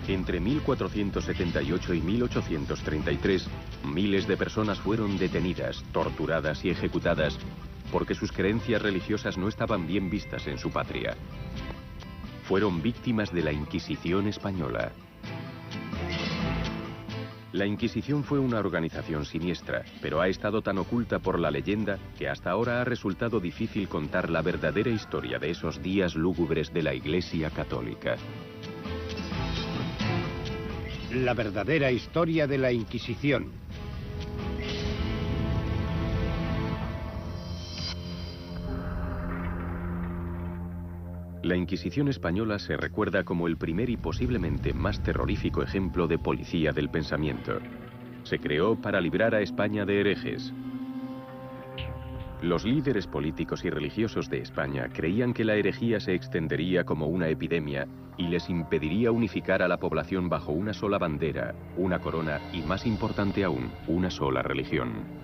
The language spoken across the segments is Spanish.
Entre 1478 y 1833, miles de personas fueron detenidas, torturadas y ejecutadas porque sus creencias religiosas no estaban bien vistas en su patria. Fueron víctimas de la Inquisición española. La Inquisición fue una organización siniestra, pero ha estado tan oculta por la leyenda que hasta ahora ha resultado difícil contar la verdadera historia de esos días lúgubres de la Iglesia Católica. La verdadera historia de la Inquisición. La Inquisición española se recuerda como el primer y posiblemente más terrorífico ejemplo de policía del pensamiento. Se creó para librar a España de herejes. Los líderes políticos y religiosos de España creían que la herejía se extendería como una epidemia y les impediría unificar a la población bajo una sola bandera, una corona y, más importante aún, una sola religión.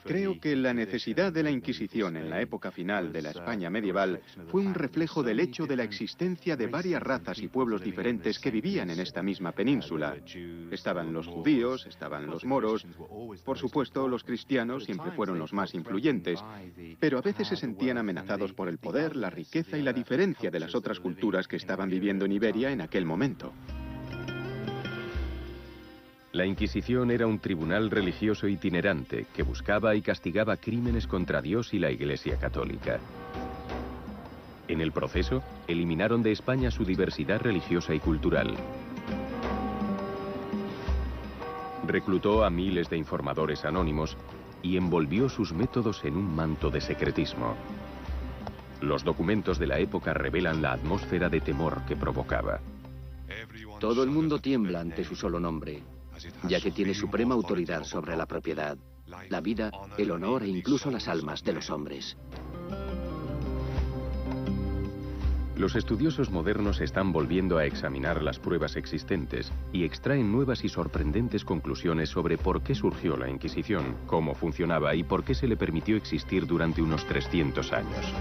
Creo que la necesidad de la Inquisición en la época final de la España medieval fue un reflejo del hecho de la existencia de varias razas y pueblos diferentes que vivían en esta misma península. Estaban los judíos, estaban los moros, por supuesto los cristianos siempre fueron los más influyentes, pero a veces se sentían amenazados por el poder, la riqueza y la diferencia de las otras culturas que estaban viviendo en Iberia en aquel momento. La Inquisición era un tribunal religioso itinerante que buscaba y castigaba crímenes contra Dios y la Iglesia Católica. En el proceso, eliminaron de España su diversidad religiosa y cultural. Reclutó a miles de informadores anónimos y envolvió sus métodos en un manto de secretismo. Los documentos de la época revelan la atmósfera de temor que provocaba. Todo el mundo tiembla ante su solo nombre, ya que tiene suprema autoridad sobre la propiedad, la vida, el honor e incluso las almas de los hombres. Los estudiosos modernos están volviendo a examinar las pruebas existentes y extraen nuevas y sorprendentes conclusiones sobre por qué surgió la Inquisición, cómo funcionaba y por qué se le permitió existir durante unos 300 años.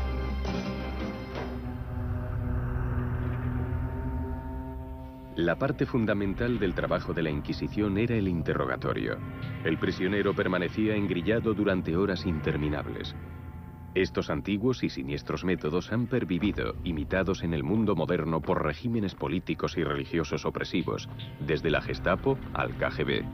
La parte fundamental del trabajo de la Inquisición era el interrogatorio. El prisionero permanecía engrillado durante horas interminables. Estos antiguos y siniestros métodos han pervivido, imitados en el mundo moderno por regímenes políticos y religiosos opresivos, desde la Gestapo al KGB.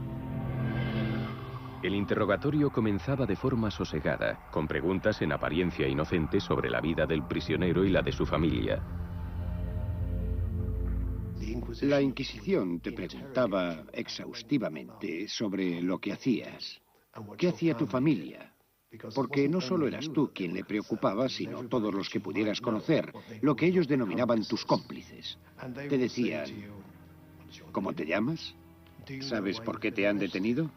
El interrogatorio comenzaba de forma sosegada, con preguntas en apariencia inocente sobre la vida del prisionero y la de su familia. La Inquisición te preguntaba exhaustivamente sobre lo que hacías. ¿Qué hacía tu familia? Porque no solo eras tú quien le preocupaba, sino todos los que pudieras conocer, lo que ellos denominaban tus cómplices. Te decían, ¿cómo te llamas? ¿Sabes por qué te han detenido?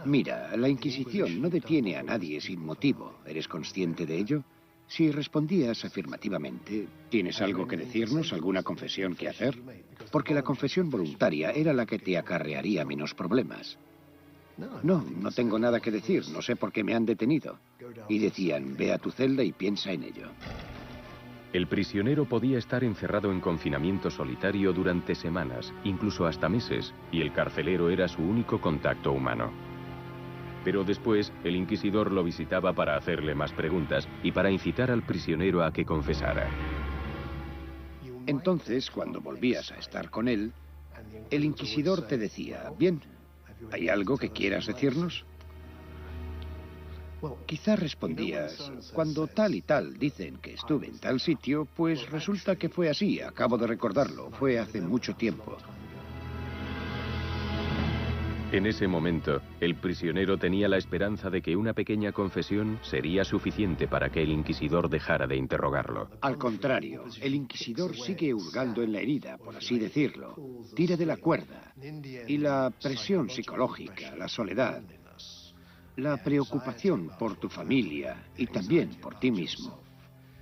Mira, la Inquisición no detiene a nadie sin motivo. ¿Eres consciente de ello? Si respondías afirmativamente, ¿tienes algo que decirnos, alguna confesión que hacer? Porque la confesión voluntaria era la que te acarrearía menos problemas. No, no tengo nada que decir, no sé por qué me han detenido. Y decían, ve a tu celda y piensa en ello. El prisionero podía estar encerrado en confinamiento solitario durante semanas, incluso hasta meses, y el carcelero era su único contacto humano. Pero después, el inquisidor lo visitaba para hacerle más preguntas y para incitar al prisionero a que confesara. Entonces, cuando volvías a estar con él, el inquisidor te decía, bien, ¿hay algo que quieras decirnos? Quizá respondías, cuando tal y tal dicen que estuve en tal sitio, pues resulta que fue así, acabo de recordarlo, fue hace mucho tiempo. En ese momento, el prisionero tenía la esperanza de que una pequeña confesión sería suficiente para que el inquisidor dejara de interrogarlo. Al contrario, el inquisidor sigue hurgando en la herida, por así decirlo. Tira de la cuerda. Y la presión psicológica, la soledad, la preocupación por tu familia y también por ti mismo,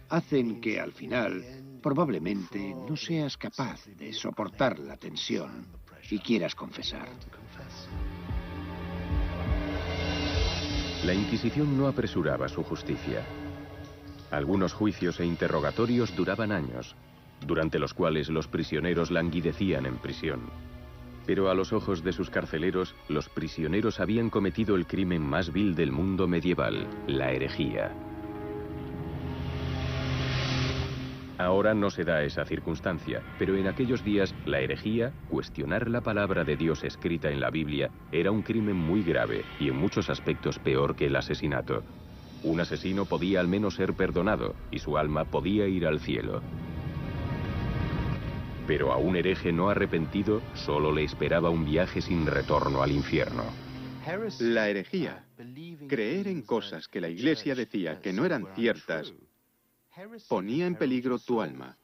hacen que al final probablemente no seas capaz de soportar la tensión y quieras confesar. La Inquisición no apresuraba su justicia. Algunos juicios e interrogatorios duraban años. durante los cuales los prisioneros languidecían en prisión. Pero a los ojos de sus carceleros, los prisioneros habían cometido el crimen más vil del mundo medieval, la herejía. Ahora no se da esa circunstancia, pero en aquellos días la herejía, cuestionar la palabra de Dios escrita en la Biblia, era un crimen muy grave y en muchos aspectos peor que el asesinato. Un asesino podía al menos ser perdonado y su alma podía ir al cielo. Pero a un hereje no arrepentido solo le esperaba un viaje sin retorno al infierno. La herejía, creer en cosas que la Iglesia decía que no eran ciertas, ponía en peligro tu alma.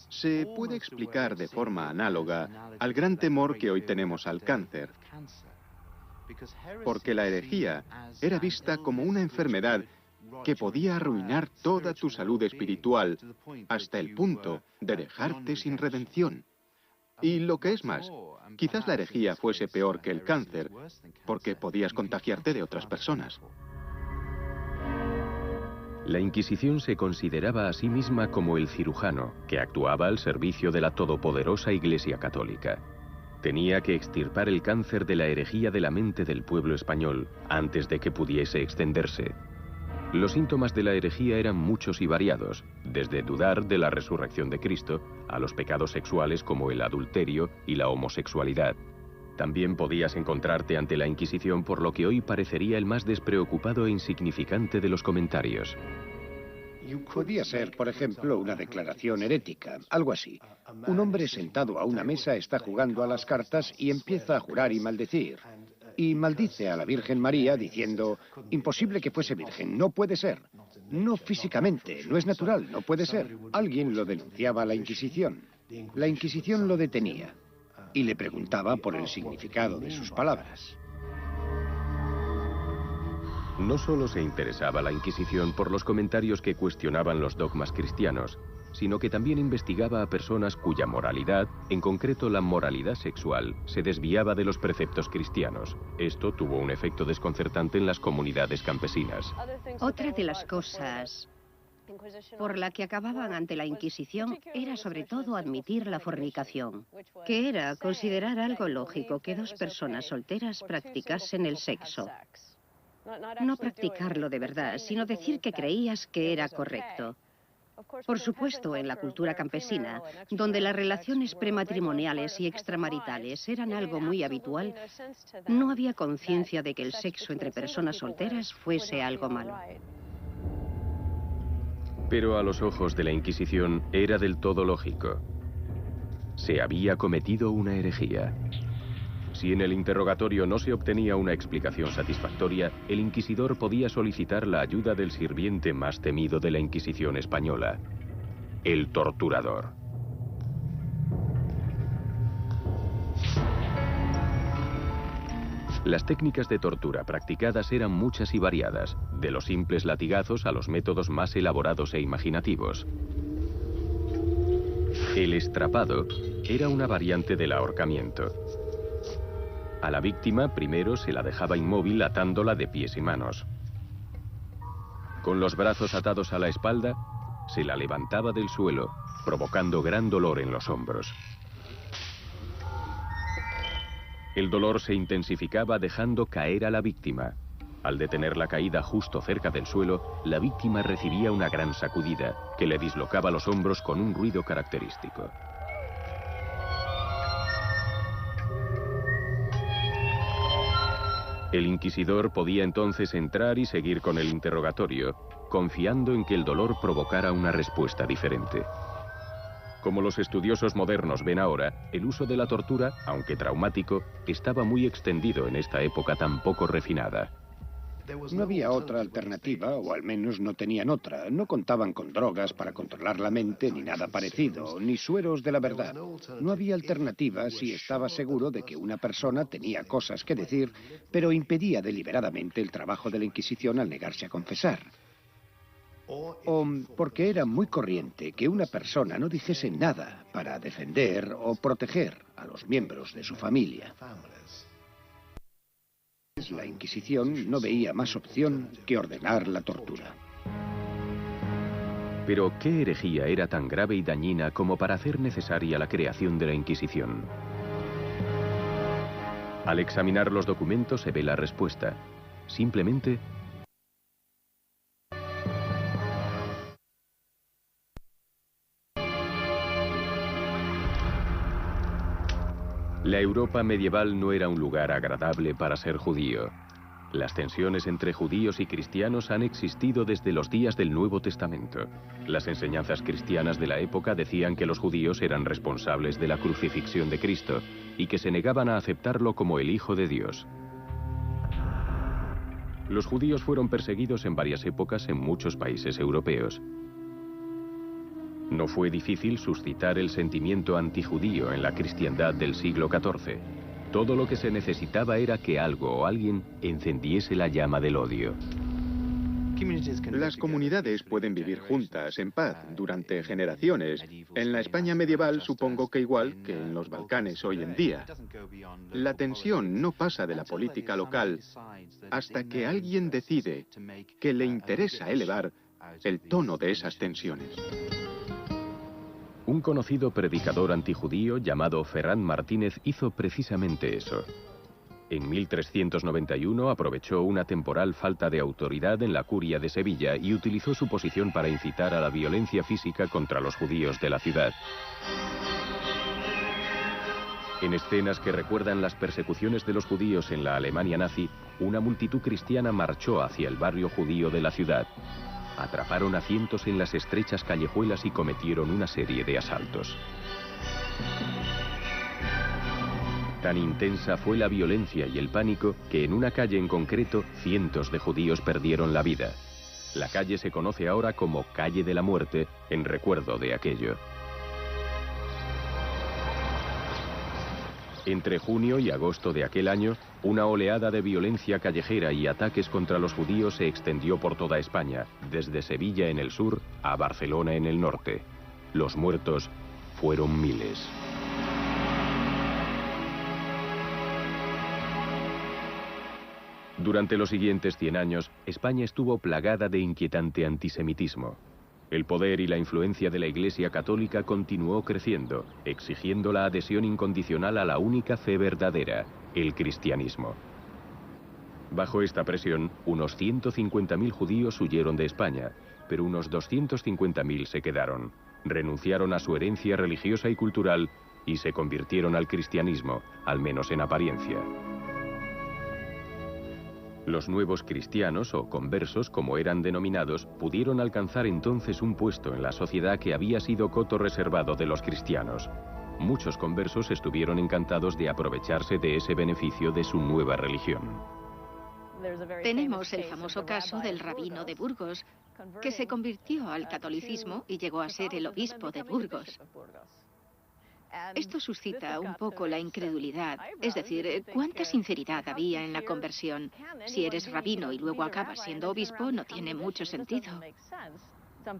Se puede explicar de forma análoga al gran temor que hoy tenemos al cáncer, porque la herejía era vista como una enfermedad que podía arruinar toda tu salud espiritual hasta el punto de dejarte sin redención. Y lo que es más, quizás la herejía fuese peor que el cáncer, porque podías contagiarte de otras personas. La Inquisición se consideraba a sí misma como el cirujano que actuaba al servicio de la todopoderosa Iglesia Católica. Tenía que extirpar el cáncer de la herejía de la mente del pueblo español antes de que pudiese extenderse. Los síntomas de la herejía eran muchos y variados, desde dudar de la resurrección de Cristo a los pecados sexuales como el adulterio y la homosexualidad. También podías encontrarte ante la Inquisición por lo que hoy parecería el más despreocupado e insignificante de los comentarios. Podía ser, por ejemplo, una declaración herética, algo así. Un hombre sentado a una mesa está jugando a las cartas y empieza a jurar y maldecir. Y maldice a la Virgen María diciendo, imposible que fuese virgen, no puede ser. No físicamente, no es natural, no puede ser. Alguien lo denunciaba a la Inquisición. La Inquisición lo detenía y le preguntaba por el significado de sus palabras. No solo se interesaba la Inquisición por los comentarios que cuestionaban los dogmas cristianos, sino que también investigaba a personas cuya moralidad, en concreto la moralidad sexual, se desviaba de los preceptos cristianos. Esto tuvo un efecto desconcertante en las comunidades campesinas. Otra de las cosas por la que acababan ante la Inquisición era sobre todo admitir la fornicación, que era considerar algo lógico que dos personas solteras practicasen el sexo. No practicarlo de verdad, sino decir que creías que era correcto. Por supuesto, en la cultura campesina, donde las relaciones prematrimoniales y extramaritales eran algo muy habitual, no había conciencia de que el sexo entre personas solteras fuese algo malo. Pero a los ojos de la Inquisición era del todo lógico. Se había cometido una herejía. Si en el interrogatorio no se obtenía una explicación satisfactoria, el inquisidor podía solicitar la ayuda del sirviente más temido de la Inquisición española, el torturador. Las técnicas de tortura practicadas eran muchas y variadas, de los simples latigazos a los métodos más elaborados e imaginativos. El estrapado era una variante del ahorcamiento. A la víctima primero se la dejaba inmóvil atándola de pies y manos. Con los brazos atados a la espalda, se la levantaba del suelo, provocando gran dolor en los hombros. El dolor se intensificaba dejando caer a la víctima. Al detener la caída justo cerca del suelo, la víctima recibía una gran sacudida que le dislocaba los hombros con un ruido característico. El inquisidor podía entonces entrar y seguir con el interrogatorio, confiando en que el dolor provocara una respuesta diferente. Como los estudiosos modernos ven ahora, el uso de la tortura, aunque traumático, estaba muy extendido en esta época tan poco refinada. No había otra alternativa, o al menos no tenían otra. No contaban con drogas para controlar la mente, ni nada parecido, ni sueros de la verdad. No había alternativa si estaba seguro de que una persona tenía cosas que decir, pero impedía deliberadamente el trabajo de la Inquisición al negarse a confesar. O porque era muy corriente que una persona no dijese nada para defender o proteger a los miembros de su familia. La Inquisición no veía más opción que ordenar la tortura. Pero ¿qué herejía era tan grave y dañina como para hacer necesaria la creación de la Inquisición? Al examinar los documentos se ve la respuesta. Simplemente la Europa medieval no era un lugar agradable para ser judío. Las tensiones entre judíos y cristianos han existido desde los días del Nuevo Testamento. Las enseñanzas cristianas de la época decían que los judíos eran responsables de la crucifixión de Cristo y que se negaban a aceptarlo como el Hijo de Dios. Los judíos fueron perseguidos en varias épocas en muchos países europeos. No fue difícil suscitar el sentimiento antijudío en la cristiandad del siglo XIV. Todo lo que se necesitaba era que algo o alguien encendiese la llama del odio. Las comunidades pueden vivir juntas, en paz, durante generaciones. En la España medieval supongo que igual que en los Balcanes hoy en día. La tensión no pasa de la política local hasta que alguien decide que le interesa elevar el tono de esas tensiones. Un conocido predicador antijudío llamado Ferran Martínez hizo precisamente eso. En 1391 aprovechó una temporal falta de autoridad en la curia de Sevilla y utilizó su posición para incitar a la violencia física contra los judíos de la ciudad. En escenas que recuerdan las persecuciones de los judíos en la Alemania nazi, una multitud cristiana marchó hacia el barrio judío de la ciudad. Atraparon a cientos en las estrechas callejuelas y cometieron una serie de asaltos. Tan intensa fue la violencia y el pánico que en una calle en concreto cientos de judíos perdieron la vida. La calle se conoce ahora como Calle de la Muerte en recuerdo de aquello. Entre junio y agosto de aquel año, una oleada de violencia callejera y ataques contra los judíos se extendió por toda España, desde Sevilla en el sur a Barcelona en el norte. Los muertos fueron miles. Durante los siguientes 100 años, España estuvo plagada de inquietante antisemitismo. El poder y la influencia de la Iglesia Católica continuó creciendo, exigiendo la adhesión incondicional a la única fe verdadera, el cristianismo. Bajo esta presión, unos 150.000 judíos huyeron de España, pero unos 250.000 se quedaron. Renunciaron a su herencia religiosa y cultural y se convirtieron al cristianismo, al menos en apariencia. Los nuevos cristianos, o conversos como eran denominados, pudieron alcanzar entonces un puesto en la sociedad que había sido coto reservado de los cristianos. Muchos conversos estuvieron encantados de aprovecharse de ese beneficio de su nueva religión. Tenemos el famoso caso del rabino de Burgos, que se convirtió al catolicismo y llegó a ser el obispo de Burgos. Esto suscita un poco la incredulidad, es decir, ¿cuánta sinceridad había en la conversión? Si eres rabino y luego acabas siendo obispo, no tiene mucho sentido.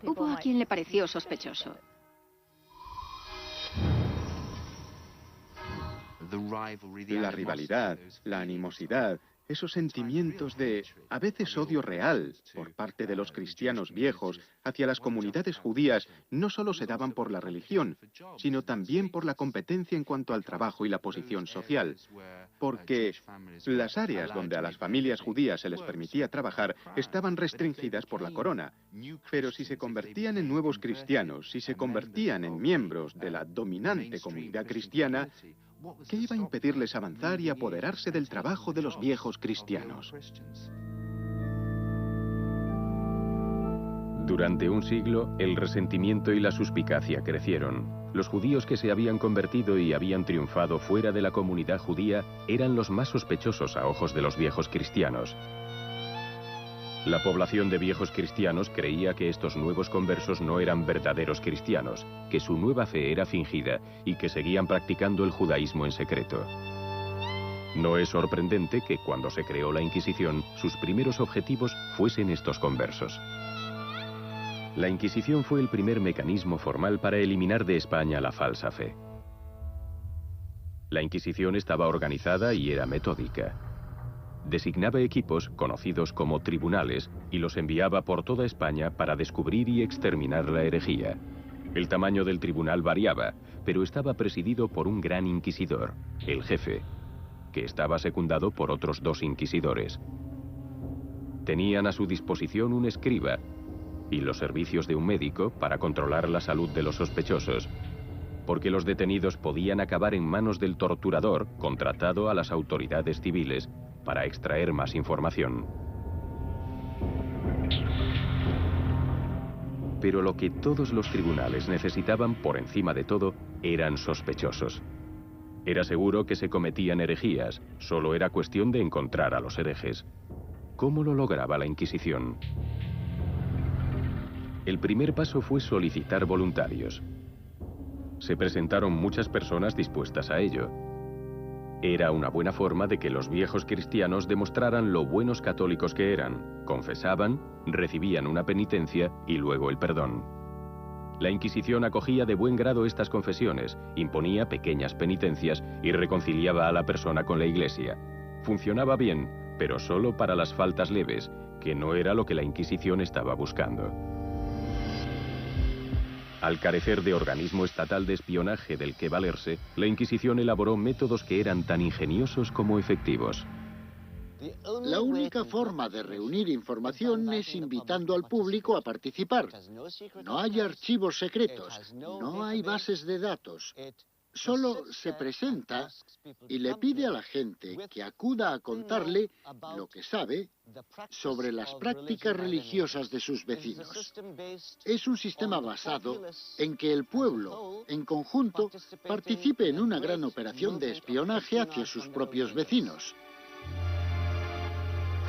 Hubo a quien le pareció sospechoso. La rivalidad, la animosidad, esos sentimientos de, a veces, odio real por parte de los cristianos viejos hacia las comunidades judías no solo se daban por la religión, sino también por la competencia en cuanto al trabajo y la posición social. Porque las áreas donde a las familias judías se les permitía trabajar estaban restringidas por la corona. Pero si se convertían en nuevos cristianos, si se convertían en miembros de la dominante comunidad cristiana, ¿qué iba a impedirles avanzar y apoderarse del trabajo de los viejos cristianos? Durante un siglo, el resentimiento y la suspicacia crecieron. Los judíos que se habían convertido y habían triunfado fuera de la comunidad judía eran los más sospechosos a ojos de los viejos cristianos. La población de viejos cristianos creía que estos nuevos conversos no eran verdaderos cristianos, que su nueva fe era fingida y que seguían practicando el judaísmo en secreto. No es sorprendente que cuando se creó la Inquisición, sus primeros objetivos fuesen estos conversos. La Inquisición fue el primer mecanismo formal para eliminar de España la falsa fe. La Inquisición estaba organizada y era metódica. designaba equipos conocidos como tribunales y los enviaba por toda España para descubrir y exterminar la herejía. El tamaño del tribunal variaba, pero estaba presidido por un gran inquisidor, el jefe, que estaba secundado por otros 2 inquisidores. Tenían a su disposición un escriba y los servicios de un médico para controlar la salud de los sospechosos, porque los detenidos podían acabar en manos del torturador contratado a las autoridades civiles para extraer más información. Pero lo que todos los tribunales necesitaban por encima de todo eran sospechosos. Era seguro que se cometían herejías, solo era cuestión de encontrar a los herejes. ¿Cómo lo lograba la Inquisición? El primer paso fue solicitar voluntarios. Se presentaron muchas personas dispuestas a ello. Era una buena forma de que los viejos cristianos demostraran lo buenos católicos que eran, confesaban, recibían una penitencia y luego el perdón. La Inquisición acogía de buen grado estas confesiones, imponía pequeñas penitencias y reconciliaba a la persona con la Iglesia. Funcionaba bien, pero solo para las faltas leves, que no era lo que la Inquisición estaba buscando. Al carecer de organismo estatal de espionaje del que valerse, la Inquisición elaboró métodos que eran tan ingeniosos como efectivos. La única forma de reunir información es invitando al público a participar. No hay archivos secretos, no hay bases de datos. Solo se presenta y le pide a la gente que acuda a contarle lo que sabe sobre las prácticas religiosas de sus vecinos. Es un sistema basado en que el pueblo, en conjunto, participe en una gran operación de espionaje hacia sus propios vecinos.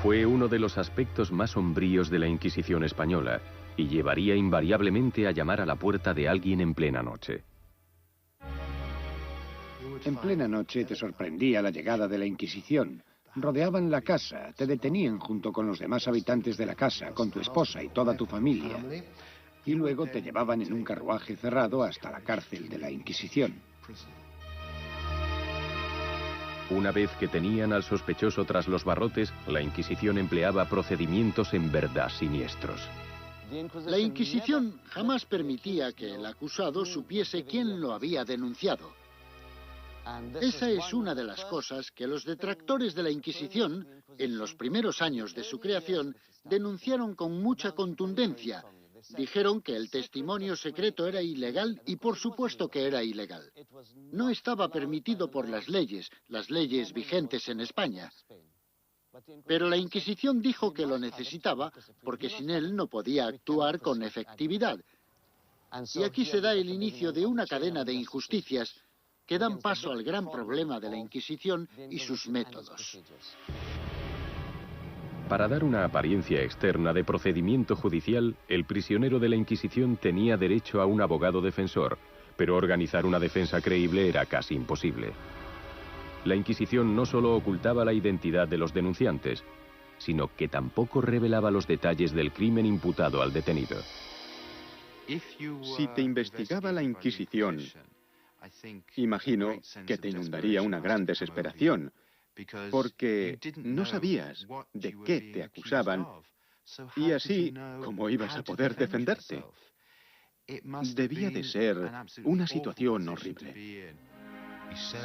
Fue uno de los aspectos más sombríos de la Inquisición española y llevaría invariablemente a llamar a la puerta de alguien en plena noche. En plena noche te sorprendía la llegada de la Inquisición. Rodeaban la casa, te detenían junto con los demás habitantes de la casa, con tu esposa y toda tu familia, y luego te llevaban en un carruaje cerrado hasta la cárcel de la Inquisición. Una vez que tenían al sospechoso tras los barrotes, la Inquisición empleaba procedimientos en verdad siniestros. La Inquisición jamás permitía que el acusado supiese quién lo había denunciado. Esa es una de las cosas que los detractores de la Inquisición, en los primeros años de su creación, denunciaron con mucha contundencia. Dijeron que el testimonio secreto era ilegal y por supuesto que era ilegal. No estaba permitido por las leyes vigentes en España. Pero la Inquisición dijo que lo necesitaba porque sin él no podía actuar con efectividad. Y aquí se da el inicio de una cadena de injusticias que dan paso al gran problema de la Inquisición y sus métodos. Para dar una apariencia externa de procedimiento judicial, el prisionero de la Inquisición tenía derecho a un abogado defensor, pero organizar una defensa creíble era casi imposible. La Inquisición no solo ocultaba la identidad de los denunciantes, sino que tampoco revelaba los detalles del crimen imputado al detenido. Si te investigaba la Inquisición, imagino que te inundaría una gran desesperación, porque no sabías de qué te acusaban y así cómo ibas a poder defenderte. Debía de ser una situación horrible.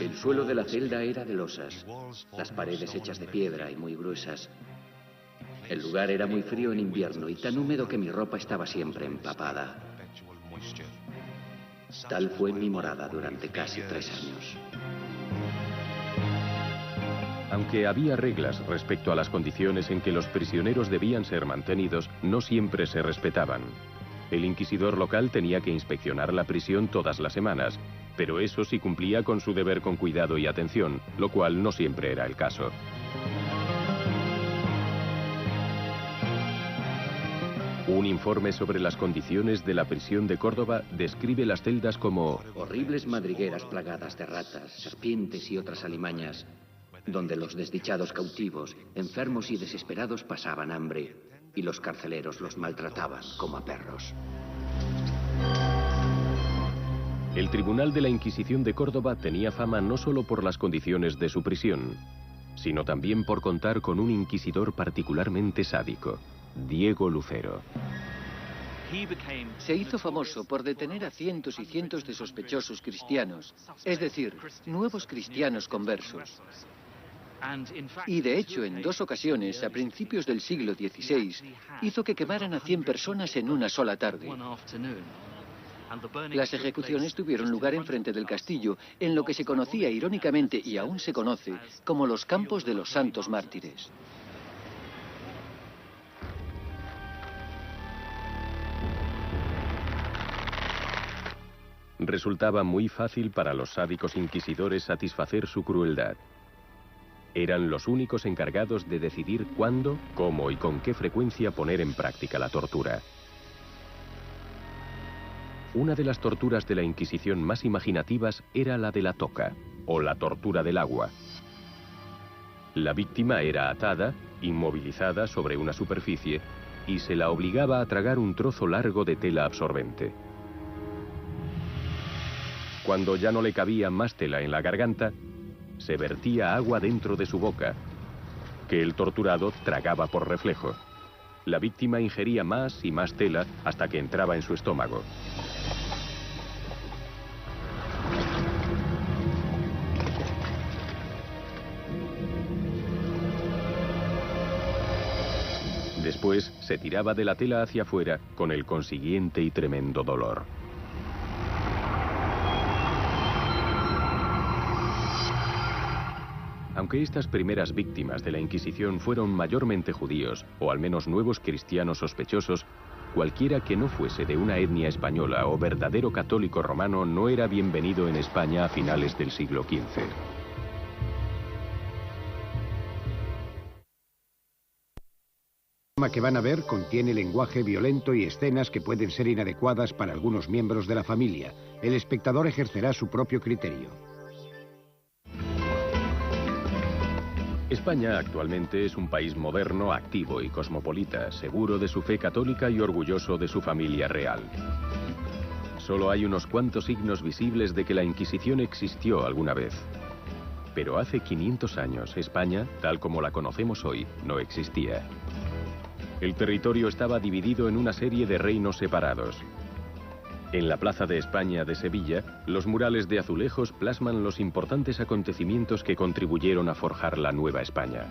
El suelo de la celda era de losas, las paredes hechas de piedra y muy gruesas. El lugar era muy frío en invierno y tan húmedo que mi ropa estaba siempre empapada. Tal fue mi morada durante casi 3 años. Aunque había reglas respecto a las condiciones en que los prisioneros debían ser mantenidos, no siempre se respetaban. El inquisidor local tenía que inspeccionar la prisión todas las semanas, pero eso sí cumplía con su deber con cuidado y atención, lo cual no siempre era el caso. Un informe sobre las condiciones de la prisión de Córdoba describe las celdas como horribles madrigueras plagadas de ratas, serpientes y otras alimañas, donde los desdichados cautivos, enfermos y desesperados pasaban hambre, y los carceleros los maltrataban como a perros. El Tribunal de la Inquisición de Córdoba tenía fama no solo por las condiciones de su prisión, sino también por contar con un inquisidor particularmente sádico, Diego Lucero. Se hizo famoso por detener a cientos y cientos de sospechosos cristianos, es decir, nuevos cristianos conversos. Y de hecho, en 2 ocasiones, a principios del siglo XVI, hizo que quemaran a 100 personas en una sola tarde. Las ejecuciones tuvieron lugar enfrente del castillo, en lo que se conocía irónicamente y aún se conoce como los Campos de los Santos Mártires. Resultaba muy fácil para los sádicos inquisidores satisfacer su crueldad. Eran los únicos encargados de decidir cuándo, cómo y con qué frecuencia poner en práctica la tortura. Una de las torturas de la Inquisición más imaginativas era la de la toca, o la tortura del agua. La víctima era atada, inmovilizada sobre una superficie, y se la obligaba a tragar un trozo largo de tela absorbente. Cuando ya no le cabía más tela en la garganta, se vertía agua dentro de su boca, que el torturado tragaba por reflejo. La víctima ingería más y más tela hasta que entraba en su estómago. Después se tiraba de la tela hacia afuera con el consiguiente y tremendo dolor. Aunque estas primeras víctimas de la Inquisición fueron mayormente judíos, o al menos nuevos cristianos sospechosos, cualquiera que no fuese de una etnia española o verdadero católico romano no era bienvenido en España a finales del siglo XV. El programa que van a ver contiene lenguaje violento y escenas que pueden ser inadecuadas para algunos miembros de la familia. El espectador ejercerá su propio criterio. España actualmente es un país moderno, activo y cosmopolita, seguro de su fe católica y orgulloso de su familia real. Solo hay unos cuantos signos visibles de que la Inquisición existió alguna vez. Pero hace 500 años, España, tal como la conocemos hoy, no existía. El territorio estaba dividido en una serie de reinos separados. En la Plaza de España de Sevilla, los murales de azulejos plasman los importantes acontecimientos que contribuyeron a forjar la Nueva España.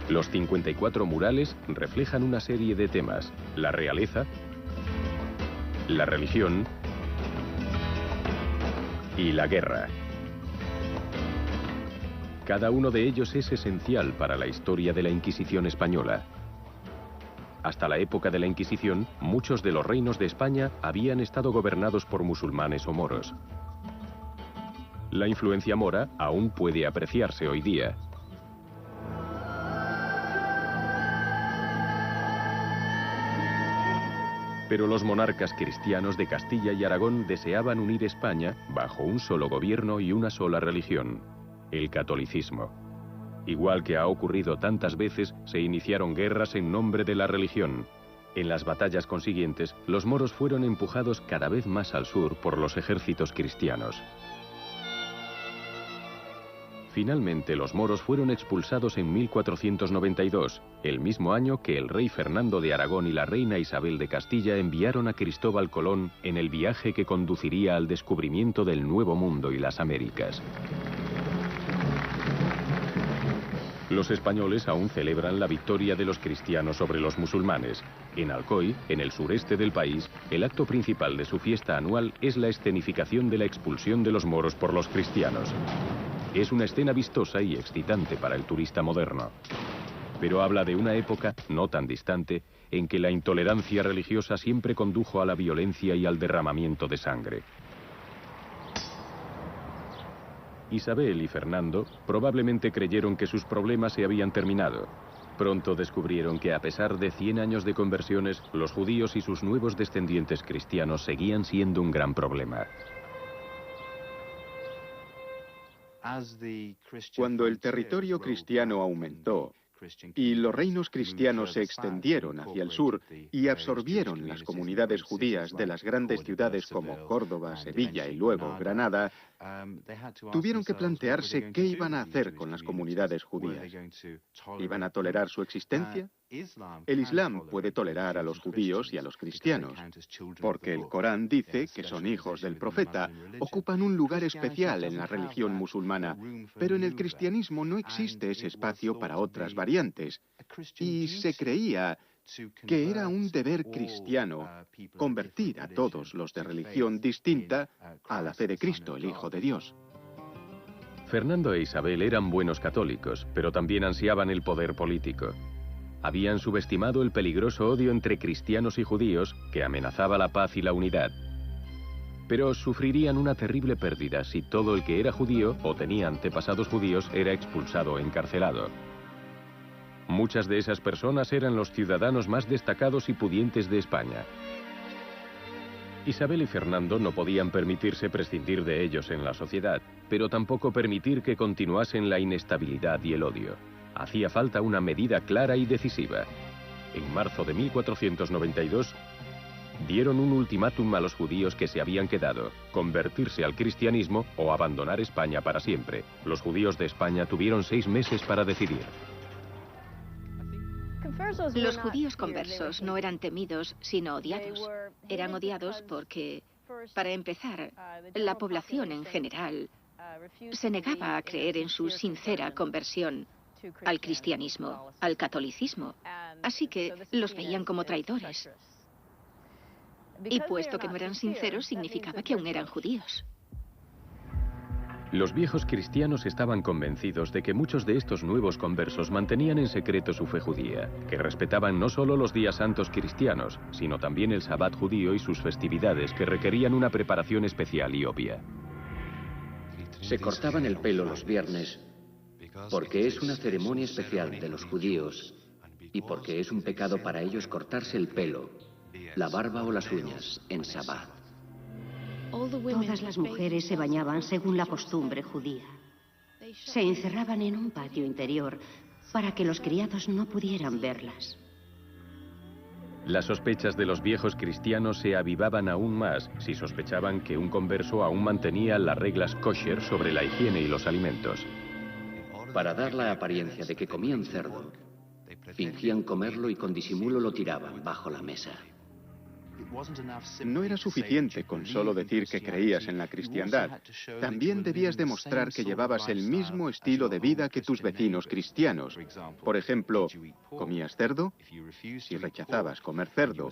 Los 54 murales reflejan una serie de temas: la realeza, la religión y la guerra. Cada uno de ellos es esencial para la historia de la Inquisición española. Hasta la época de la Inquisición, muchos de los reinos de España habían estado gobernados por musulmanes o moros. La influencia mora aún puede apreciarse hoy día. Pero los monarcas cristianos de Castilla y Aragón deseaban unir España bajo un solo gobierno y una sola religión: el catolicismo. Igual que ha ocurrido tantas veces, se iniciaron guerras en nombre de la religión. En las batallas consiguientes, los moros fueron empujados cada vez más al sur por los ejércitos cristianos. Finalmente, los moros fueron expulsados en 1492, el mismo año que el rey Fernando de Aragón y la reina Isabel de Castilla enviaron a Cristóbal Colón en el viaje que conduciría al descubrimiento del Nuevo Mundo y las Américas. Los españoles aún celebran la victoria de los cristianos sobre los musulmanes. En Alcoy, en el sureste del país, el acto principal de su fiesta anual es la escenificación de la expulsión de los moros por los cristianos. Es una escena vistosa y excitante para el turista moderno. Pero habla de una época, no tan distante, en que la intolerancia religiosa siempre condujo a la violencia y al derramamiento de sangre. Isabel y Fernando probablemente creyeron que sus problemas se habían terminado. Pronto descubrieron que a pesar de 100 años de conversiones, los judíos y sus nuevos descendientes cristianos seguían siendo un gran problema. Cuando el territorio cristiano aumentó y los reinos cristianos se extendieron hacia el sur y absorbieron las comunidades judías de las grandes ciudades como Córdoba, Sevilla y luego Granada, tuvieron que plantearse qué iban a hacer con las comunidades judías. ¿Iban a tolerar su existencia? El Islam puede tolerar a los judíos y a los cristianos, porque el Corán dice que son hijos del profeta, ocupan un lugar especial en la religión musulmana, pero en el cristianismo no existe ese espacio para otras variantes, y se creía que era un deber cristiano convertir a todos los de religión distinta a la fe de Cristo, el Hijo de Dios. Fernando e Isabel eran buenos católicos, pero también ansiaban el poder político. Habían subestimado el peligroso odio entre cristianos y judíos que amenazaba la paz y la unidad. Pero sufrirían una terrible pérdida si todo el que era judío o tenía antepasados judíos era expulsado o encarcelado. Muchas de esas personas eran los ciudadanos más destacados y pudientes de España. Isabel y Fernando no podían permitirse prescindir de ellos en la sociedad, pero tampoco permitir que continuasen la inestabilidad y el odio. Hacía falta una medida clara y decisiva. En marzo de 1492, dieron un ultimátum a los judíos que se habían quedado: convertirse al cristianismo o abandonar España para siempre. Los judíos de España tuvieron 6 meses para decidir. Los judíos conversos no eran temidos, sino odiados. Eran odiados porque, para empezar, la población en general se negaba a creer en su sincera conversión al cristianismo, al catolicismo. Así que los veían como traidores. Y puesto que no eran sinceros, significaba que aún eran judíos. Los viejos cristianos estaban convencidos de que muchos de estos nuevos conversos mantenían en secreto su fe judía, que respetaban no solo los días santos cristianos, sino también el sabbat judío y sus festividades, que requerían una preparación especial y obvia. Se cortaban el pelo los viernes porque es una ceremonia especial de los judíos y porque es un pecado para ellos cortarse el pelo, la barba o las uñas en sabbat. Todas las mujeres se bañaban según la costumbre judía. Se encerraban en un patio interior para que los criados no pudieran verlas. Las sospechas de los viejos cristianos se avivaban aún más si sospechaban que un converso aún mantenía las reglas kosher sobre la higiene y los alimentos. Para dar la apariencia de que comían cerdo, fingían comerlo y con disimulo lo tiraban bajo la mesa. No era suficiente con solo decir que creías en la cristiandad. También debías demostrar que llevabas el mismo estilo de vida que tus vecinos cristianos. Por ejemplo, ¿comías cerdo? Si rechazabas comer cerdo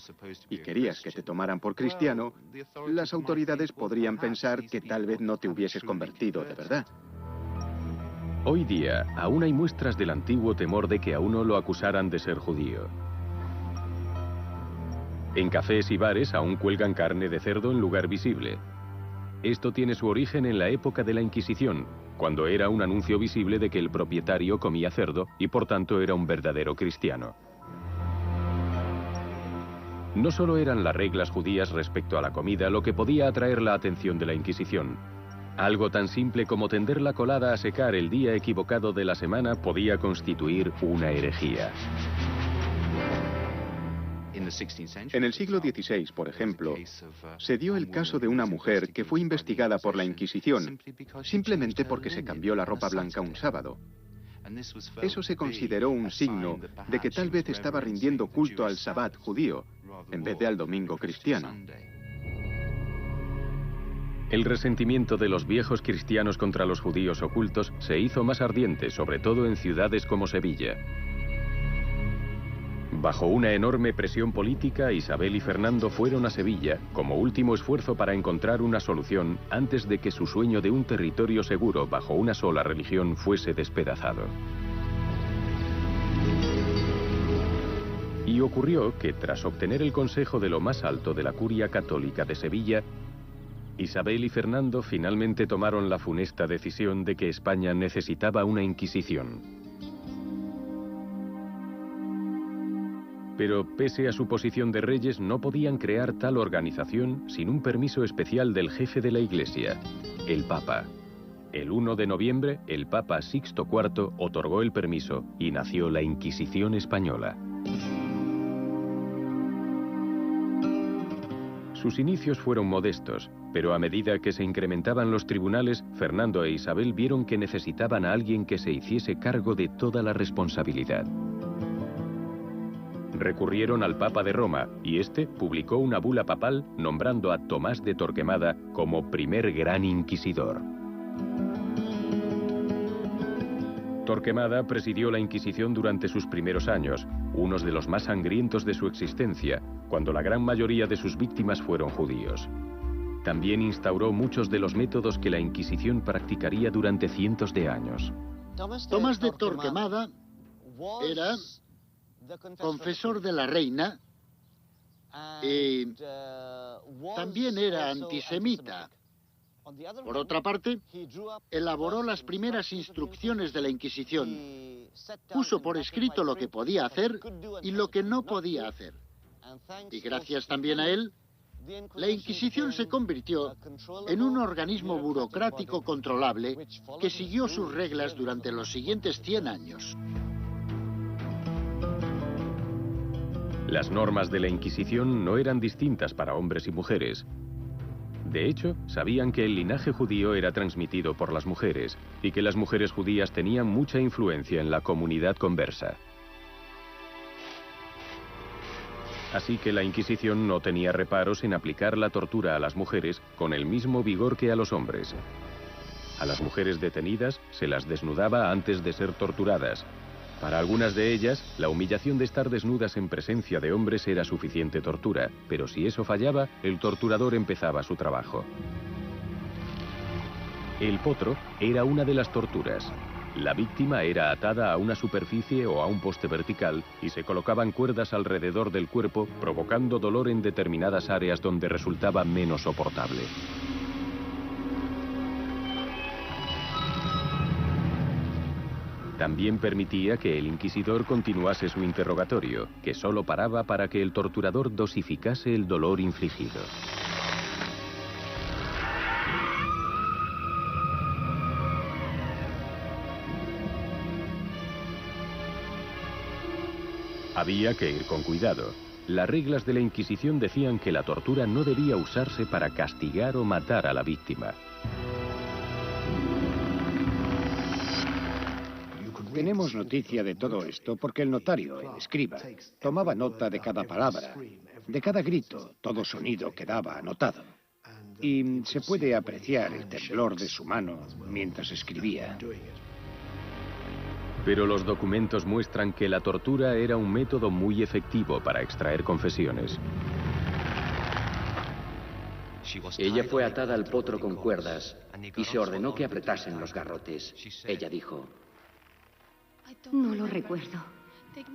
y querías que te tomaran por cristiano, las autoridades podrían pensar que tal vez no te hubieses convertido de verdad. Hoy día, aún hay muestras del antiguo temor de que a uno lo acusaran de ser judío. En cafés y bares aún cuelgan carne de cerdo en lugar visible. Esto tiene su origen en la época de la Inquisición, cuando era un anuncio visible de que el propietario comía cerdo y por tanto era un verdadero cristiano. No solo eran las reglas judías respecto a la comida lo que podía atraer la atención de la Inquisición. Algo tan simple como tender la colada a secar el día equivocado de la semana podía constituir una herejía. En el siglo XVI, por ejemplo, se dio el caso de una mujer que fue investigada por la Inquisición simplemente porque se cambió la ropa blanca un sábado. Eso se consideró un signo de que tal vez estaba rindiendo culto al sabbat judío en vez de al domingo cristiano. El resentimiento de los viejos cristianos contra los judíos ocultos se hizo más ardiente, sobre todo en ciudades como Sevilla. Bajo una enorme presión política, Isabel y Fernando fueron a Sevilla como último esfuerzo para encontrar una solución antes de que su sueño de un territorio seguro bajo una sola religión fuese despedazado. Y ocurrió que, tras obtener el consejo de lo más alto de la curia católica de Sevilla, Isabel y Fernando finalmente tomaron la funesta decisión de que España necesitaba una Inquisición. Pero pese a su posición de reyes, no podían crear tal organización sin un permiso especial del jefe de la Iglesia, el Papa. El 1 de noviembre, el Papa Sixto IV otorgó el permiso y nació la Inquisición española. Sus inicios fueron modestos, pero a medida que se incrementaban los tribunales, Fernando e Isabel vieron que necesitaban a alguien que se hiciese cargo de toda la responsabilidad. Recurrieron al Papa de Roma y este publicó una bula papal nombrando a Tomás de Torquemada como primer gran inquisidor. Torquemada presidió la Inquisición durante sus primeros años, unos de los más sangrientos de su existencia, cuando la gran mayoría de sus víctimas fueron judíos. También instauró muchos de los métodos que la Inquisición practicaría durante cientos de años. Tomás de Torquemada era confesor de la reina y también era antisemita. Por otra parte, elaboró las primeras instrucciones de la Inquisición. Puso por escrito lo que podía hacer y lo que no podía hacer. Y gracias también a él, la Inquisición se convirtió en un organismo burocrático controlable que siguió sus reglas durante los siguientes 100 años. Las normas de la Inquisición no eran distintas para hombres y mujeres. De hecho, sabían que el linaje judío era transmitido por las mujeres y que las mujeres judías tenían mucha influencia en la comunidad conversa. Así que la Inquisición no tenía reparos en aplicar la tortura a las mujeres con el mismo vigor que a los hombres. A las mujeres detenidas se las desnudaba antes de ser torturadas. Para algunas de ellas, la humillación de estar desnudas en presencia de hombres era suficiente tortura, pero si eso fallaba, el torturador empezaba su trabajo. El potro era una de las torturas. La víctima era atada a una superficie o a un poste vertical y se colocaban cuerdas alrededor del cuerpo, provocando dolor en determinadas áreas donde resultaba menos soportable. También permitía que el inquisidor continuase su interrogatorio, que solo paraba para que el torturador dosificase el dolor infligido. Había que ir con cuidado. Las reglas de la Inquisición decían que la tortura no debía usarse para castigar o matar a la víctima. Tenemos noticia de todo esto porque el notario, el escriba, tomaba nota de cada palabra, de cada grito, todo sonido quedaba anotado. Y se puede apreciar el temblor de su mano mientras escribía. Pero los documentos muestran que la tortura era un método muy efectivo para extraer confesiones. Ella fue atada al potro con cuerdas y se ordenó que apretasen los garrotes. Ella dijo: No lo recuerdo.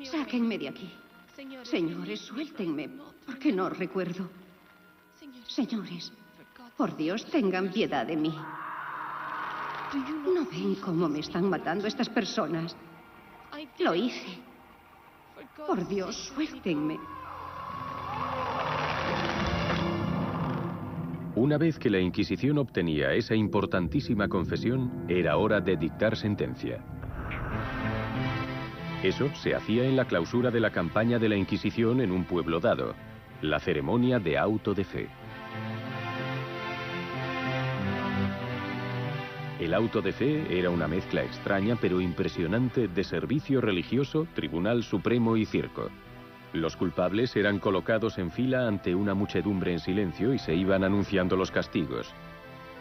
Sáquenme de aquí. Señores, suéltenme, porque no recuerdo. Señores, por Dios, tengan piedad de mí. ¿No ven cómo me están matando estas personas? Lo hice. Por Dios, suéltenme. Una vez que la Inquisición obtenía esa importantísima confesión, era hora de dictar sentencia. Eso se hacía en la clausura de la campaña de la Inquisición en un pueblo dado, la ceremonia de auto de fe. El auto de fe era una mezcla extraña pero impresionante de servicio religioso, tribunal supremo y circo. Los culpables eran colocados en fila ante una muchedumbre en silencio y se iban anunciando los castigos.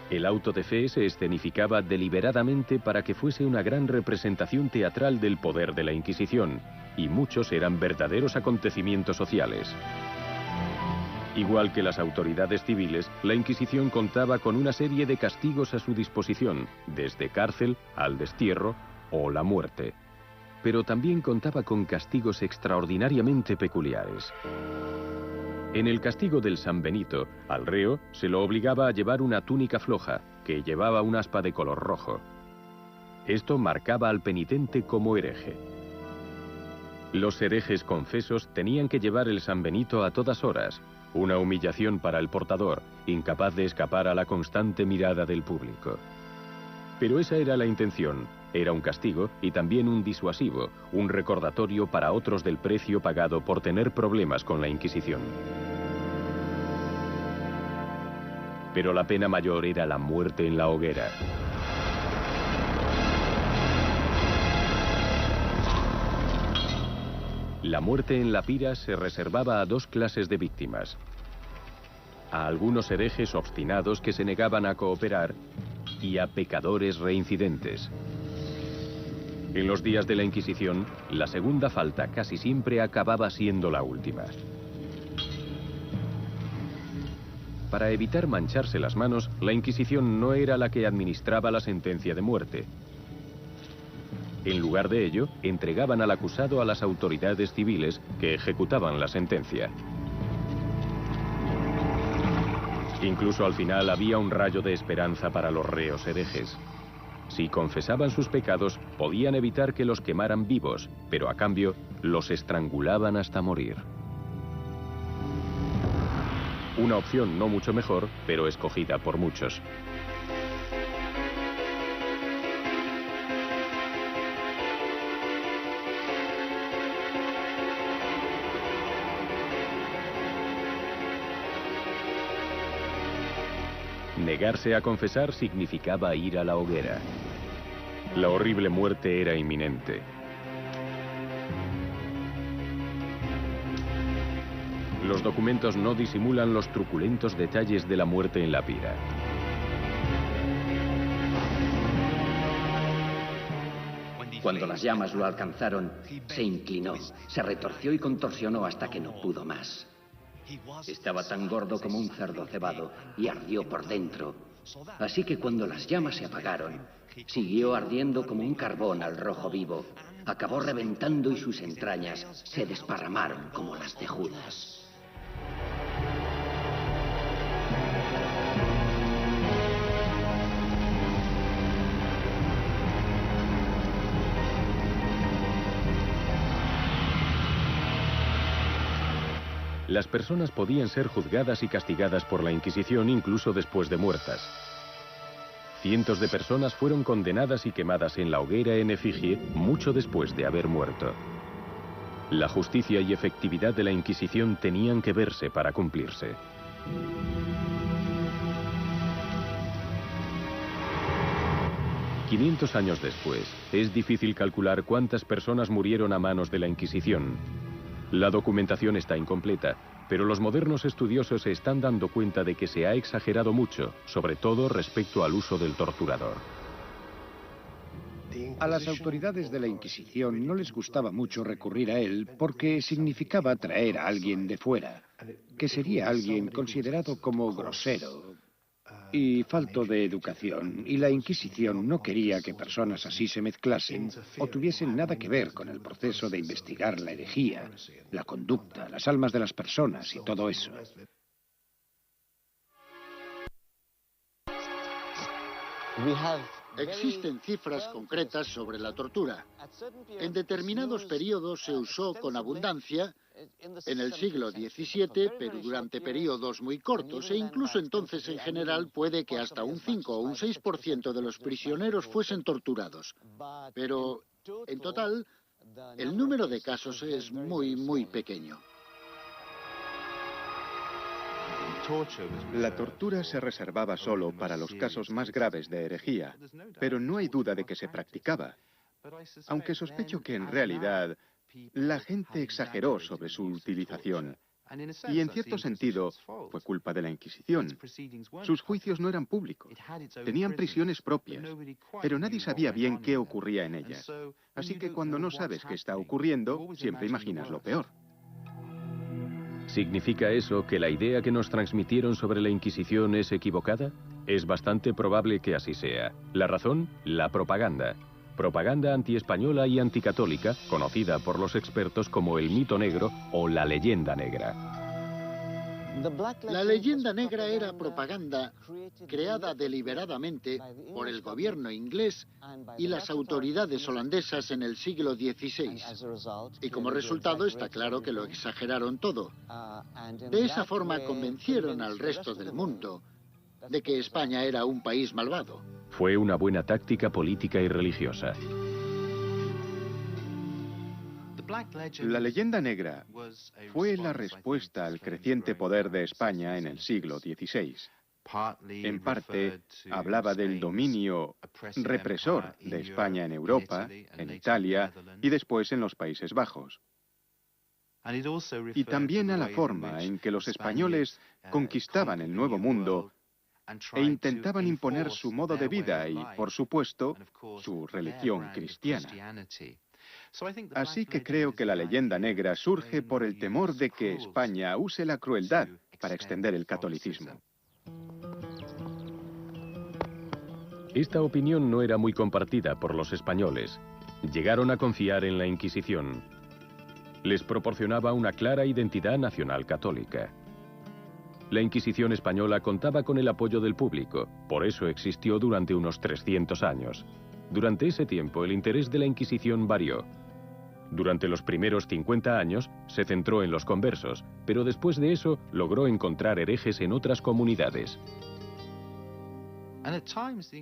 El auto de fe se escenificaba deliberadamente para que fuese una gran representación teatral del poder de la Inquisición, y muchos eran verdaderos acontecimientos sociales. Igual que las autoridades civiles, la Inquisición contaba con una serie de castigos a su disposición, desde cárcel al destierro o la muerte. Pero también contaba con castigos extraordinariamente peculiares. En el castigo del San Benito, al reo se lo obligaba a llevar una túnica floja, que llevaba un aspa de color rojo. Esto marcaba al penitente como hereje. Los herejes confesos tenían que llevar el San Benito a todas horas, una humillación para el portador, incapaz de escapar a la constante mirada del público. Pero esa era la intención. Era un castigo y también un disuasivo, un recordatorio para otros del precio pagado por tener problemas con la Inquisición. Pero la pena mayor era la muerte en la hoguera. La muerte en la pira se reservaba a dos clases de víctimas: a algunos herejes obstinados que se negaban a cooperar y a pecadores reincidentes. En los días de la Inquisición, la segunda falta casi siempre acababa siendo la última. Para evitar mancharse las manos, la Inquisición no era la que administraba la sentencia de muerte. En lugar de ello, entregaban al acusado a las autoridades civiles que ejecutaban la sentencia. Incluso al final había un rayo de esperanza para los reos herejes. Si confesaban sus pecados, podían evitar que los quemaran vivos, pero a cambio, los estrangulaban hasta morir. Una opción no mucho mejor, pero escogida por muchos. Negarse a confesar significaba ir a la hoguera. La horrible muerte era inminente. Los documentos no disimulan los truculentos detalles de la muerte en la pira. Cuando las llamas lo alcanzaron, se inclinó, se retorció y contorsionó hasta que no pudo más. Estaba tan gordo como un cerdo cebado y ardió por dentro. Así que cuando las llamas se apagaron, siguió ardiendo como un carbón al rojo vivo. Acabó reventando y sus entrañas se desparramaron como las de Judas. Las personas podían ser juzgadas y castigadas por la Inquisición incluso después de muertas. Cientos de personas fueron condenadas y quemadas en la hoguera en efigie mucho después de haber muerto. La justicia y efectividad de la Inquisición tenían que verse para cumplirse. «500 años después, es difícil calcular cuántas personas murieron a manos de la Inquisición. La documentación está incompleta, pero los modernos estudiosos se están dando cuenta de que se ha exagerado mucho, sobre todo respecto al uso del torturador». A las autoridades de la Inquisición no les gustaba mucho recurrir a él porque significaba traer a alguien de fuera, que sería alguien considerado como grosero y falto de educación, y la Inquisición no quería que personas así se mezclasen o tuviesen nada que ver con el proceso de investigar la herejía, la conducta, las almas de las personas y todo eso. Existen cifras concretas sobre la tortura. En determinados periodos se usó con abundancia, en el siglo XVII, pero durante periodos muy cortos, e incluso entonces en general puede que hasta un 5 o un 6% de los prisioneros fuesen torturados. Pero, en total, el número de casos es muy pequeño. La tortura se reservaba solo para los casos más graves de herejía, pero no hay duda de que se practicaba. Aunque sospecho que en realidad la gente exageró sobre su utilización. Y en cierto sentido fue culpa de la Inquisición. Sus juicios no eran públicos. Tenían prisiones propias, pero nadie sabía bien qué ocurría en ellas. Así que cuando no sabes qué está ocurriendo, siempre imaginas lo peor. ¿Significa eso que la idea que nos transmitieron sobre la Inquisición es equivocada? Es bastante probable que así sea. ¿La razón? La propaganda. Propaganda antiespañola y anticatólica, conocida por los expertos como el mito negro o la leyenda negra. La leyenda negra era propaganda creada deliberadamente por el gobierno inglés y las autoridades holandesas en el siglo XVI. Y como resultado está claro que lo exageraron todo. De esa forma convencieron al resto del mundo de que España era un país malvado. Fue una buena táctica política y religiosa. La leyenda negra fue la respuesta al creciente poder de España en el siglo XVI. En parte, hablaba del dominio represor de España en Europa, en Italia y después en los Países Bajos. Y también a la forma en que los españoles conquistaban el Nuevo Mundo e intentaban imponer su modo de vida y, por supuesto, su religión cristiana. Así que creo que la leyenda negra surge por el temor de que España use la crueldad para extender el catolicismo. Esta opinión no era muy compartida por los españoles. Llegaron a confiar en la Inquisición. Les proporcionaba una clara identidad nacional católica. La Inquisición española contaba con el apoyo del público, por eso existió durante unos 300 años. Durante ese tiempo, el interés de la Inquisición varió. Durante los primeros 50 años, se centró en los conversos, pero después de eso, logró encontrar herejes en otras comunidades.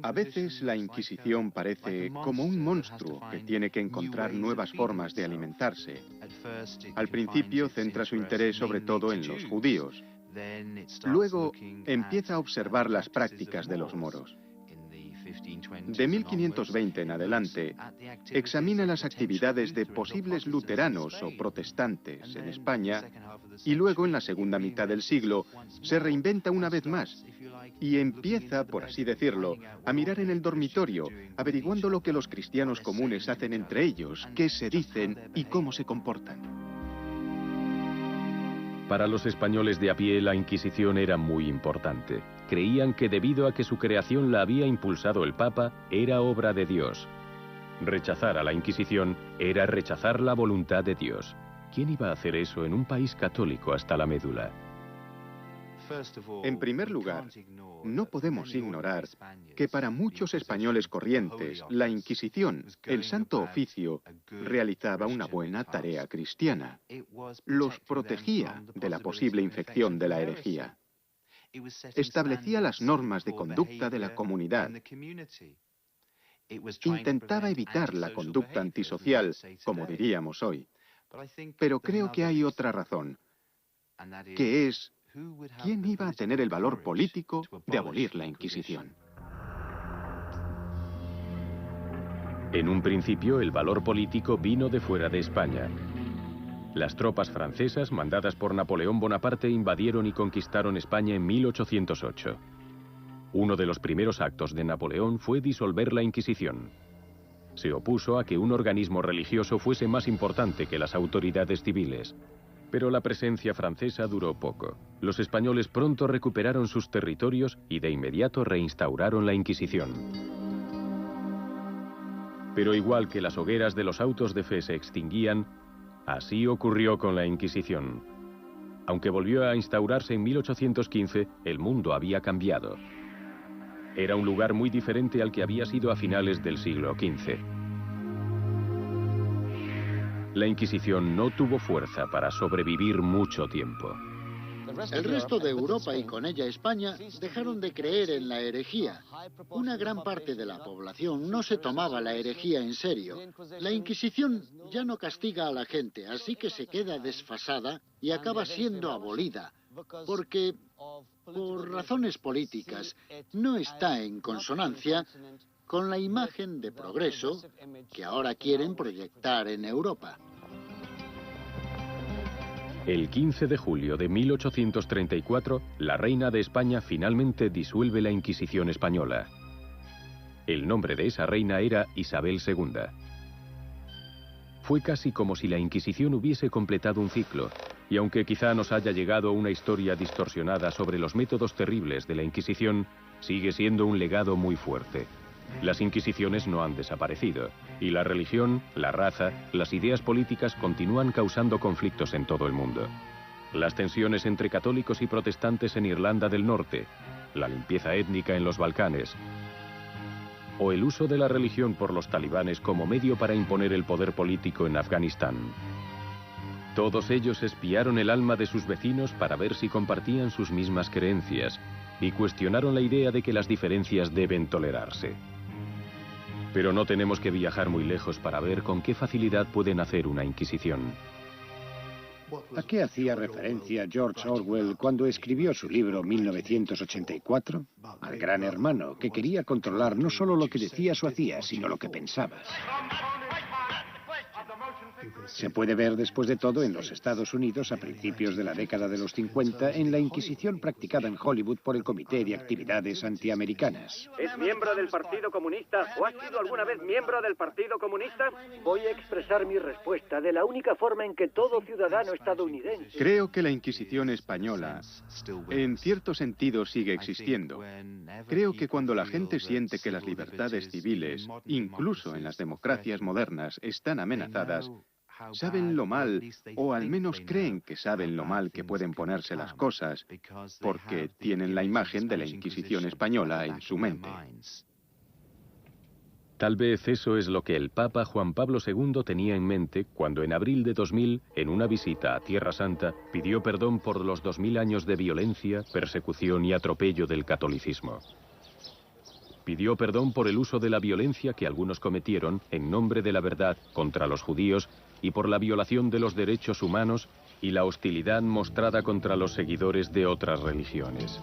A veces la Inquisición parece como un monstruo que tiene que encontrar nuevas formas de alimentarse. Al principio centra su interés sobre todo en los judíos. Luego empieza a observar las prácticas de los moros. De 1520 en adelante, examina las actividades de posibles luteranos o protestantes en España y luego, en la segunda mitad del siglo, se reinventa una vez más y empieza, por así decirlo, a mirar en el dormitorio, averiguando lo que los cristianos comunes hacen entre ellos, qué se dicen y cómo se comportan. Para los españoles de a pie, la Inquisición era muy importante. Creían que debido a que su creación la había impulsado el Papa, era obra de Dios. Rechazar a la Inquisición era rechazar la voluntad de Dios. ¿Quién iba a hacer eso en un país católico hasta la médula? En primer lugar, no podemos ignorar que para muchos españoles corrientes, la Inquisición, el Santo Oficio, realizaba una buena tarea cristiana. Los protegía de la posible infección de la herejía. Establecía las normas de conducta de la comunidad. Intentaba evitar la conducta antisocial, como diríamos hoy. Pero creo que hay otra razón, que es: ¿quién iba a tener el valor político de abolir la Inquisición? En un principio, el valor político vino de fuera de España. Las tropas francesas, mandadas por Napoleón Bonaparte, invadieron y conquistaron España en 1808. Uno de los primeros actos de Napoleón fue disolver la Inquisición. Se opuso a que un organismo religioso fuese más importante que las autoridades civiles. Pero la presencia francesa duró poco. Los españoles pronto recuperaron sus territorios y de inmediato reinstauraron la Inquisición. Pero igual que las hogueras de los autos de fe se extinguían, así ocurrió con la Inquisición. Aunque volvió a instaurarse en 1815, el mundo había cambiado. Era un lugar muy diferente al que había sido a finales del siglo XV. La Inquisición no tuvo fuerza para sobrevivir mucho tiempo. El resto de Europa y con ella España dejaron de creer en la herejía. Una gran parte de la población no se tomaba la herejía en serio. La Inquisición ya no castiga a la gente, así que se queda desfasada y acaba siendo abolida, porque, por razones políticas, no está en consonancia con la imagen de progreso que ahora quieren proyectar en Europa. El 15 de julio de 1834, la reina de España finalmente disuelve la Inquisición española. El nombre de esa reina era Isabel II. Fue casi como si la Inquisición hubiese completado un ciclo, y aunque quizá nos haya llegado una historia distorsionada sobre los métodos terribles de la Inquisición, sigue siendo un legado muy fuerte. Las inquisiciones no han desaparecido, y la religión, la raza, las ideas políticas continúan causando conflictos en todo el mundo. Las tensiones entre católicos y protestantes en Irlanda del Norte, la limpieza étnica en los Balcanes, o el uso de la religión por los talibanes como medio para imponer el poder político en Afganistán. Todos ellos espiaron el alma de sus vecinos para ver si compartían sus mismas creencias, y cuestionaron la idea de que las diferencias deben tolerarse. Pero no tenemos que viajar muy lejos para ver con qué facilidad pueden hacer una inquisición. ¿A qué hacía referencia George Orwell cuando escribió su libro 1984? Al gran hermano, que quería controlar no solo lo que decías o hacías, sino lo que pensabas. Se puede ver, después de todo, en los Estados Unidos a principios de la década de los 50, en la Inquisición practicada en Hollywood por el Comité de Actividades Antiamericanas. ¿Es miembro del Partido Comunista o ha sido alguna vez miembro del Partido Comunista? Voy a expresar mi respuesta de la única forma en que todo ciudadano estadounidense... Creo que la Inquisición española, en cierto sentido, sigue existiendo. Creo que cuando la gente siente que las libertades civiles, incluso en las democracias modernas, están amenazadas, saben lo mal, o al menos creen que saben lo mal que pueden ponerse las cosas, porque tienen la imagen de la Inquisición española en su mente. Tal vez eso es lo que el Papa Juan Pablo II tenía en mente cuando en abril de 2000, en una visita a Tierra Santa, pidió perdón por los 2000 años de violencia, persecución y atropello del catolicismo. Pidió perdón por el uso de la violencia que algunos cometieron en nombre de la verdad contra los judíos y por la violación de los derechos humanos y la hostilidad mostrada contra los seguidores de otras religiones.